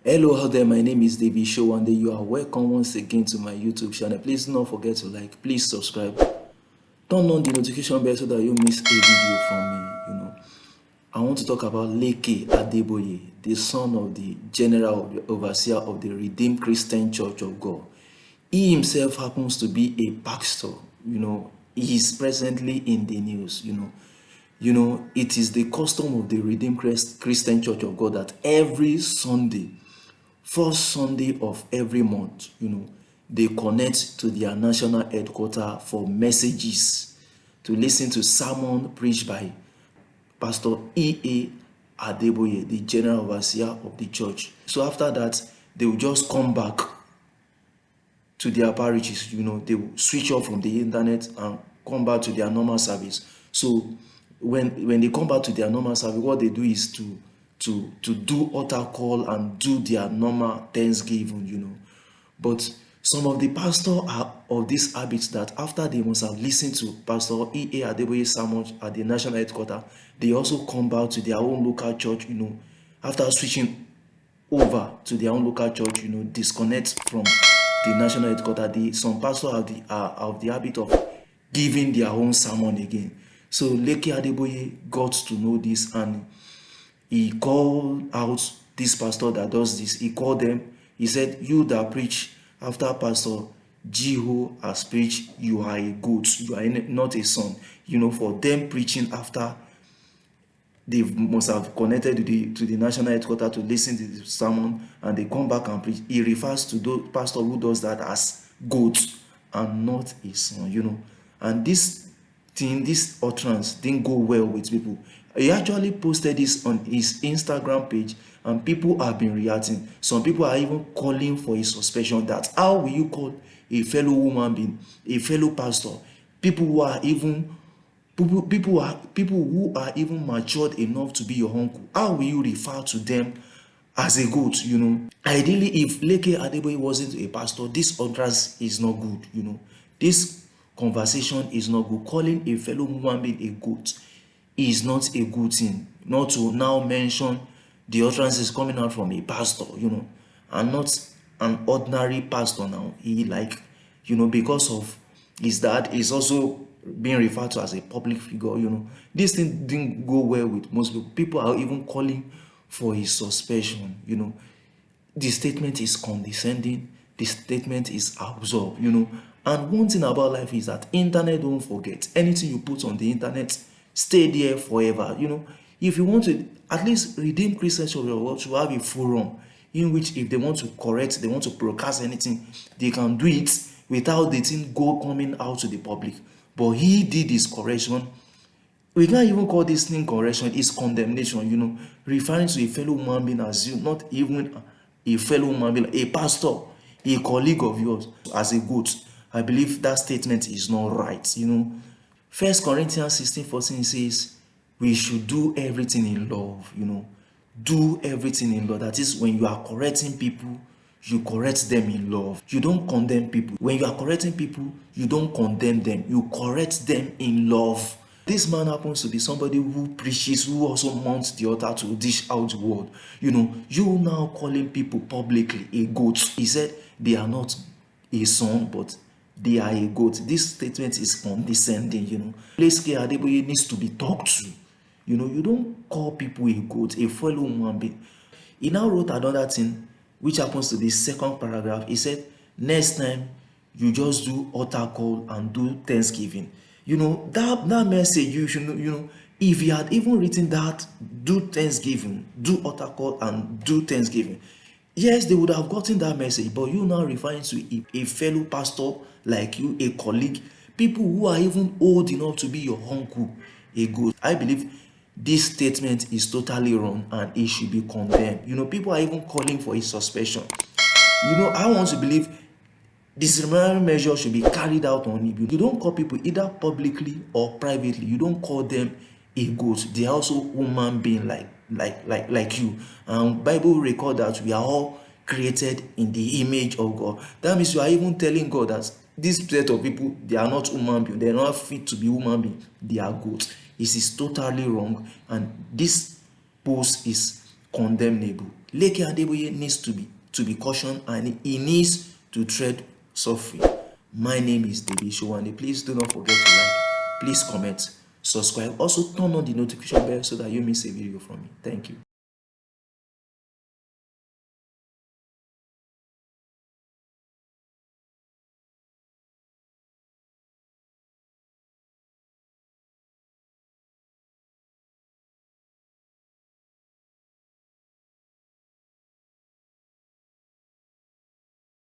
Hello out there, my name is David Show and you are welcome once again to my YouTube channel. Please do not forget to like, please subscribe, turn on the notification bell so that you miss a video from me. I want to talk about Leke Adeboye, the son of the general overseer of the Redeemed Christian Church of God. He himself happens to be a pastor. He is presently in the news. It is the custom of the Redeemed Christian Church of God that every Sunday, first Sunday of every month, they connect to their national headquarters for messages, to listen to sermon preached by Pastor E.A. Adeboye, the general overseer of the church. So after that, they will just come back to their parishes. They will switch off from the internet and come back to their normal service. So when they come back to their normal service, what they do is to do altar call and do their normal thanksgiving. But some of the pastors are of this habit that after they must have listened to Pastor E.A. Adeboye's sermon at the national headquarters, they also come back to their own local church, after switching over to their own local church, disconnect from the national headquarters. Some pastors are of the habit of giving their own sermon again. So Leke Adeboye got to know this and he called out this pastor that does this. He called them. He said, "You that preach after Pastor Jeho has preached, you are a goat. You are not a son." For them preaching after they must have connected to the national headquarters to listen to the sermon and they come back and preach. He refers to those pastor who does that as goats and not a son. And this utterance didn't go well with people. He actually posted this on his Instagram page and people have been reacting. Some people are even calling for a suspension. That how will you call a fellow woman being, a fellow pastor, people who are even matured enough to be your uncle, how will you refer to them as a goat? Ideally, if Leke Adeboye wasn't a pastor, this utterance is not good. This conversation is not good. Calling a fellow human being a goat is not a good thing. Not to now mention the utterance is coming out from a pastor, and not an ordinary pastor now. Because of his dad is also being referred to as a public figure. This thing didn't go well with most people. People are even calling for his suspension. The statement is condescending. The statement is absurd. And one thing about life is that internet don't forget. Anything you put on the internet stay there forever. If you want to, at least Redeemed Christians of the world should have a forum in which if they want to correct, they want to broadcast anything, they can do it without the thing coming out to the public. But he did his correction. We can't even call this thing correction, it's condemnation, referring to a fellow human being as you, not even a fellow human being, a pastor, a colleague of yours as a goat. I believe that statement is not right. 1 Corinthians 16:14 says we should do everything in love. Do everything in love. That is, when you are correcting people, you correct them in love. You don't condemn people. When you are correcting people, you don't condemn them. You correct them in love. This man happens to be somebody who preaches, who also mounts the altar to dish out the word. You now calling people publicly a goat. He said they are not a son, but they are a goat. This statement is condescending. Leke Adeboye needs to be talked to. You don't call people a goat, a fellow human being. He now wrote another thing, which happens to the second paragraph. He said, next time you just do altar call and do thanksgiving. That message, you should if he had even written that, do thanksgiving, do altar call and do thanksgiving, yes, they would have gotten that message. But you now referring to a fellow pastor like you, a colleague, people who are even old enough to be your uncle, a goat. I believe this statement is totally wrong and it should be condemned. People are even calling for his suspension. I want to believe disciplinary measure should be carried out on him. You don't call people either publicly or privately. You don't call them a goat. They are also human being like you. And Bible record that we are all created in the image of God. That means you are even telling God that this set of people, they are not human beings. They are not fit to be human beings. They are goats. This is totally wrong, and this post is condemnable. Leke Adeboye needs to be cautioned, and he needs to tread softly. My name is David Showande. Please do not forget to like, please comment, subscribe. Also turn on the notification bell so that you miss a video from me. Thank you.